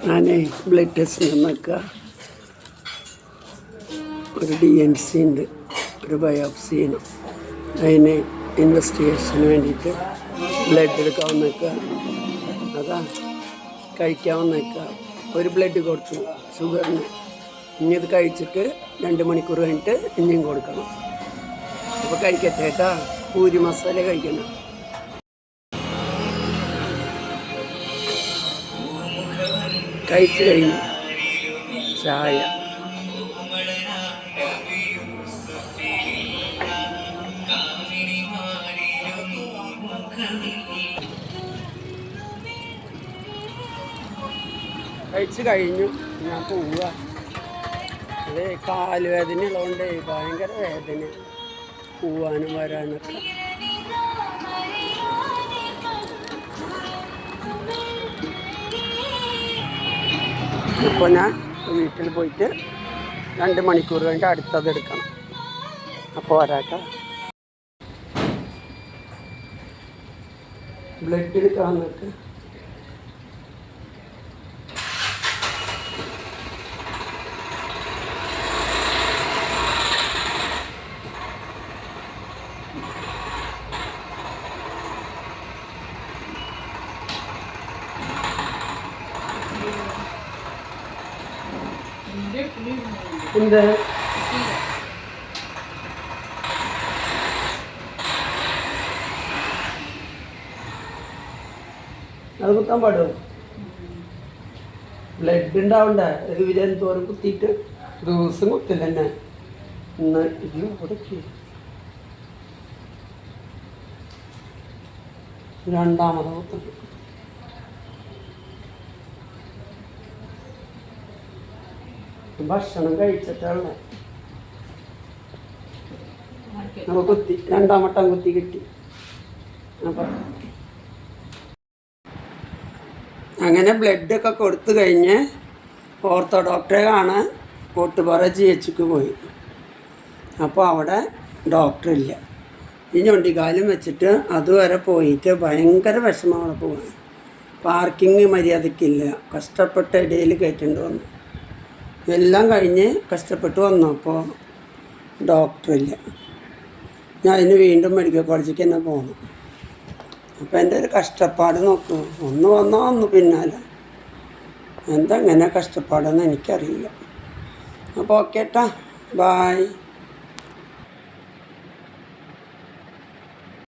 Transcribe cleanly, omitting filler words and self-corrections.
ഞാൻ blood test നിന്നൊക്കെ ഒരു DNC ഉണ്ട്, ഒരു ബയോപ്സി ചെയ്യണം. അതിന് ഇൻവെസ്റ്റിഗേഷന് വേണ്ടിയിട്ട് ബ്ലഡ് എടുക്കാവുന്നൊക്കെ അതാ കഴിക്കാവുന്നൊക്കെ ഒരു ബ്ലഡ് കൊടുത്തു ഷുഗറിന്. ഇനി ഇത് കഴിച്ചിട്ട് 2 മണിക്കൂർ കഴിഞ്ഞിട്ട് ഇനിയും കൊടുക്കണം. അപ്പോൾ കഴിക്കട്ടെ കേട്ടാ. പൂരി മസാല കഴിക്കണം. കഴിച്ചു കഴിഞ്ഞു ചായ. കഴിച്ചു കഴിഞ്ഞു. ഞാൻ പോവുക. അത് കാലുവേദന ഉള്ളതുകൊണ്ട് ഭയങ്കര വേദന, പോവാനും വരാനൊക്കെ. ഇപ്പോൾ ഞാൻ വീട്ടിൽ പോയിട്ട് 2 മണിക്കൂർ കഴിഞ്ഞിട്ട് അടുത്തത് എടുക്കണം. അപ്പോൾ വരാട്ടോ. ബ്ലഡ് എടുക്കാമെന്നൊക്കെ എന്ത് അത് കുത്താൻ പാടുമോ? ബ്ലഡ് ഉണ്ടാവണ്ടേ? ഇവരെന്തോരം കുത്തിയിട്ട് ദിവസം കുത്തില്ല തന്നെ. ഇന്ന് ഇത് അവിടേക്ക് രണ്ടാമത് കുത്തുന്നു. ഭക്ഷണം കഴിച്ചിട്ടുള്ള അപ്പോൾ കുത്തി 2ാം വട്ടം കുത്തി കിട്ടി. അപ്പം അങ്ങനെ ബ്ലഡൊക്കെ കൊടുത്തു കഴിഞ്ഞ് ഓർത്തോ ഡോക്ടറെ കാണാൻ കോട്ടുപാറ GHക്ക് പോയി. അപ്പോൾ അവിടെ ഡോക്ടറില്ല. ഈ ഞൊണ്ടിക്കാലും വെച്ചിട്ട് അതുവരെ പോയിട്ട് ഭയങ്കര വിഷമം. അവിടെ പോകാൻ പാർക്കിങ് മര്യാദയ്ക്കില്ല. കഷ്ടപ്പെട്ട ഇടയിൽ കയറ്റേണ്ടി വന്നു. എല്ലാം കഴിഞ്ഞ് കഷ്ടപ്പെട്ട് വന്നപ്പോൾ ഡോക്ടറില്ല. ഞാൻ അതിന് വീണ്ടും മെഡിക്കൽ കോളേജിലേക്ക് തന്നെ പോകണം. അപ്പോൾ എൻ്റെ ഒരു കഷ്ടപ്പാട് നോക്കൂ. ഒന്ന് വന്നോ ഒന്ന് പിന്നാലെ. എന്താ ഇങ്ങനെ കഷ്ടപ്പാടെന്ന് എനിക്കറിയില്ല. അപ്പോൾ ഓക്കെ ട്ടാ, ബായ്.